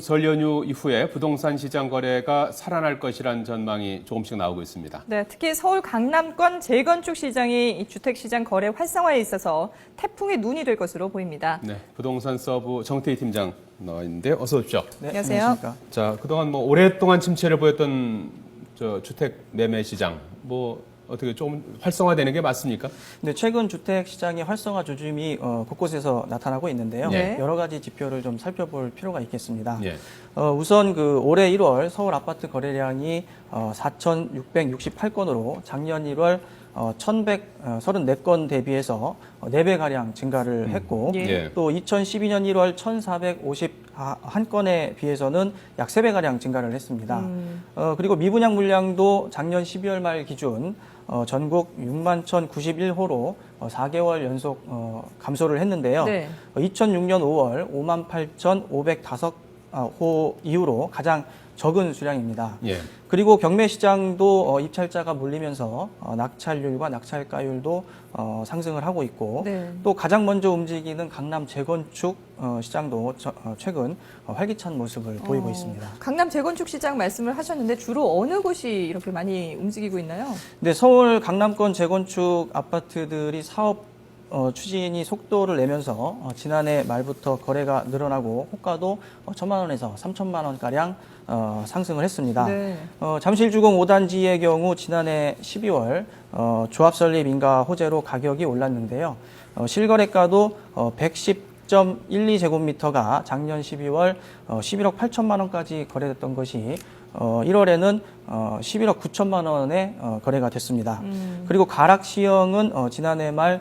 설 연휴 이후에 부동산 시장 거래가 살아날 것이라는 전망이 조금씩 나오고 있습니다. 네, 특히 서울 강남권 재건축 시장이 이 주택 시장 거래 활성화에 있어서 태풍의 눈이 될 것으로 보입니다. 네, 부동산 서브 정태희 팀장 나와 있는데 어서 오십시오. 네, 안녕하세요. 자, 그동안 오랫동안 침체를 보였던 주택 매매 시장 어떻게 좀 활성화되는 게 맞습니까? 네, 최근 주택 시장의 활성화 조짐이 곳곳에서 나타나고 있는데요. 네. 여러 가지 지표를 좀 살펴볼 필요가 있겠습니다. 예. 우선 올해 1월 서울 아파트 거래량이 4,668건으로 작년 1월 1,134건 대비해서 4배가량 증가를 했고, 예. 또 2012년 1월 1,451건에 비해서는 약 3배가량 증가를 했습니다. 그리고 미분양 물량도 작년 12월 말 기준 전국 6만 1,091호로 4개월 연속 감소를 했는데요. 네. 2006년 5월 5만 8,505호 이후로 가장 적은 수량입니다. 예. 그리고 경매 시장도 입찰자가 몰리면서 낙찰률과 낙찰가율도 상승을 하고 있고, 네. 또 가장 먼저 움직이는 강남 재건축 시장도 최근 활기찬 모습을 보이고 있습니다. 강남 재건축 시장 말씀을 하셨는데 주로 어느 곳이 이렇게 많이 움직이고 있나요? 네, 서울 강남권 재건축 아파트들이 사업 추진이 속도를 내면서 지난해 말부터 거래가 늘어나고 호가도 1,000만 원에서 3,000만 원가량 상승을 했습니다. 네. 잠실주공 5단지의 경우 지난해 12월 조합 설립 인가 호재로 가격이 올랐는데요. 실거래가도 110.12제곱미터가 작년 12월 11억 8천만 원까지 거래됐던 것이 1월에는 11억 9천만 원에 거래가 됐습니다. 그리고 가락 시형은 지난해 말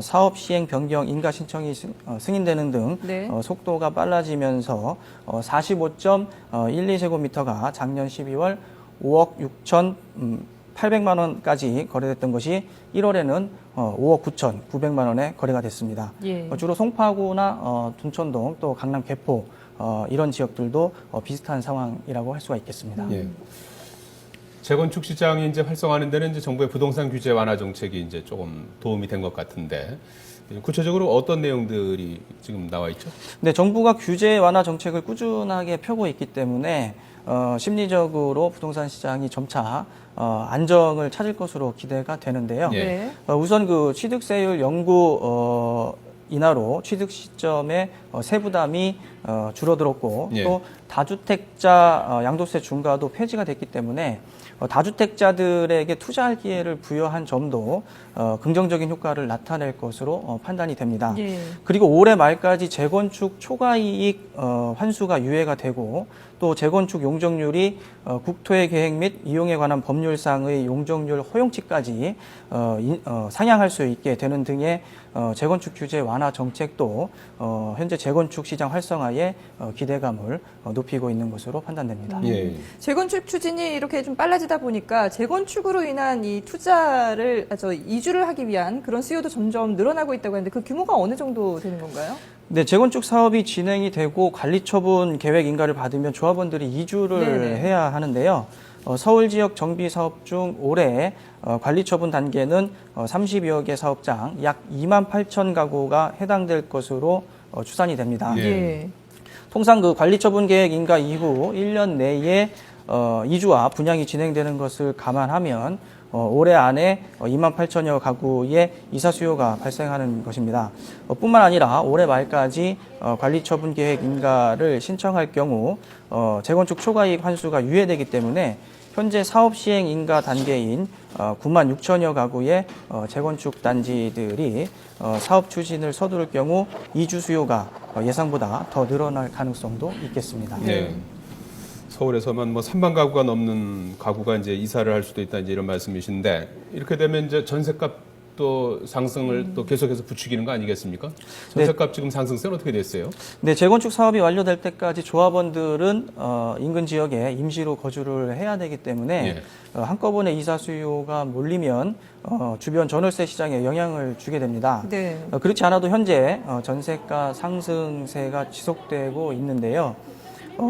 사업 시행 변경 인가 신청이 승인되는 등 네. 속도가 빨라지면서 45.12제곱미터가 작년 12월 5억 6천 800만 원까지 거래됐던 것이 1월에는 5억 9천 9백만 원에 거래가 됐습니다. 예. 주로 송파구나 둔천동 또 강남 개포 이런 지역들도 비슷한 상황이라고 할 수가 있겠습니다. 예. 재건축 시장이 이제 활성화하는 데는 이제 정부의 부동산 규제 완화 정책이 이제 조금 도움이 된 것 같은데 구체적으로 어떤 내용들이 지금 나와 있죠? 네, 정부가 규제 완화 정책을 꾸준하게 펴고 있기 때문에 심리적으로 부동산 시장이 점차 안정을 찾을 것으로 기대가 되는데요. 예. 네. 우선 취득세율 영구 인하로 취득 시점에 세부담이 줄어들었고, 예. 또 다주택자 양도세 중과도 폐지가 됐기 때문에 다주택자들에게 투자할 기회를 부여한 점도 긍정적인 효과를 나타낼 것으로 판단이 됩니다. 예. 그리고 올해 말까지 재건축 초과이익 환수가 유예가 되고, 또 재건축 용적률이 국토의 계획 및 이용에 관한 법률상의 용적률 허용치까지 상향할 수 있게 되는 등의 재건축 규제 완화 정책도 현재 재건축 시장 활성화에 기대감을 높이고 있는 것으로 판단됩니다. 예. 재건축 추진이 이렇게 좀 빨라지다 보니까 재건축으로 인한 이 이주를 하기 위한 그런 수요도 점점 늘어나고 있다고 하는데 그 규모가 어느 정도 되는 건가요? 네, 재건축 사업이 진행이 되고 관리처분 계획 인가를 받으면 조합원들이 이주를 네네. 해야 하는데요. 서울 지역 정비 사업 중 올해 관리처분 단계는 30여 개 사업장 약 2만 8천 가구가 해당될 것으로 추산이 됩니다. 예. 통상 관리처분 계획 인가 이후 1년 내에 이주와 분양이 진행되는 것을 감안하면 올해 안에 2만 8천여 가구의 이사 수요가 발생하는 것입니다. 뿐만 아니라 올해 말까지 관리처분 계획 인가를 신청할 경우 재건축 초과이익 환수가 유예되기 때문에 현재 사업 시행 인가 단계인 9만 6천여 가구의 재건축 단지들이 사업 추진을 서두를 경우 이주 수요가 예상보다 더 늘어날 가능성도 있겠습니다. 네. 서울에서만 3만 가구가 넘는 가구가 이제 이사를 할 수도 있다 이제 이런 말씀이신데 이렇게 되면 이제 전셋값도 상승을 또 계속해서 부추기는 거 아니겠습니까? 전셋값 지금 상승세는 어떻게 됐어요? 네, 재건축 사업이 완료될 때까지 조합원들은 인근 지역에 임시로 거주를 해야 되기 때문에 한꺼번에 이사 수요가 몰리면 주변 전월세 시장에 영향을 주게 됩니다. 네. 그렇지 않아도 현재 전세가 상승세가 지속되고 있는데요.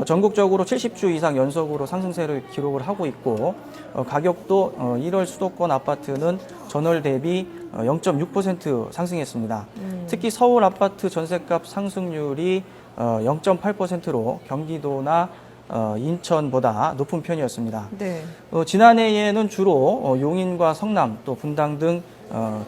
전국적으로 70주 이상 연속으로 상승세를 기록을 하고 있고 가격도 1월 수도권 아파트는 전월 대비 0.6% 상승했습니다. 특히 서울 아파트 전셋값 상승률이 0.8%로 경기도나 인천보다 높은 편이었습니다. 네. 지난해에는 주로 용인과 성남 또 분당 등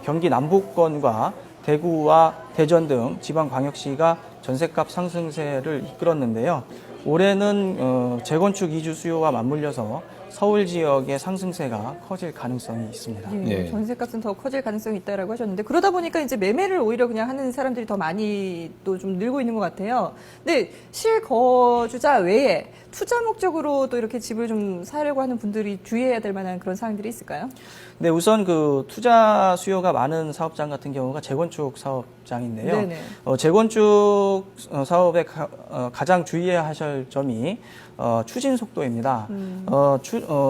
경기 남부권과 대구와 대전 등 지방광역시가 전셋값 상승세를 이끌었는데요. 올해는 재건축 이주 수요와 맞물려서 서울 지역의 상승세가 커질 가능성이 있습니다. 예, 네. 전세값은 더 커질 가능성이 있다라고 하셨는데 그러다 보니까 이제 매매를 오히려 그냥 하는 사람들이 더 많이 또 좀 늘고 있는 것 같아요. 근데 실거주자 외에 투자 목적으로 또 이렇게 집을 좀 사려고 하는 분들이 주의해야 될 만한 그런 사항들이 있을까요? 네, 우선 그 투자 수요가 많은 사업장 같은 경우가 재건축 사업장인데요. 네네. 재건축 사업에 가장 주의해야 하실 점이 추진 속도입니다.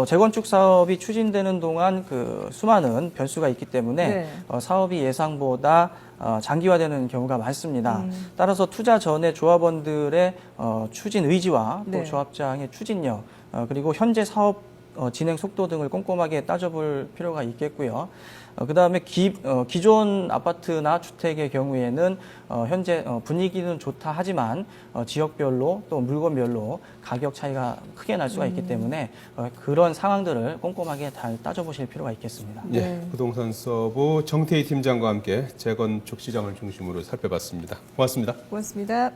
재건축 사업이 추진되는 동안 그 수많은 변수가 있기 때문에 네. 사업이 예상보다 장기화되는 경우가 많습니다. 따라서 투자 전에 조합원들의 추진 의지와 또 네. 조합장의 추진력 그리고 현재 사업 진행 속도 등을 꼼꼼하게 따져볼 필요가 있겠고요. 그다음에 기존 아파트나 주택의 경우에는 현재 분위기는 좋다 하지만 지역별로 또 물건별로 가격 차이가 크게 날 수가 있기 때문에 그런 상황들을 꼼꼼하게 잘 따져보실 필요가 있겠습니다. 예, 네. 부동산 서부 정태희 팀장과 함께 재건축 시장을 중심으로 살펴봤습니다. 고맙습니다. 고맙습니다.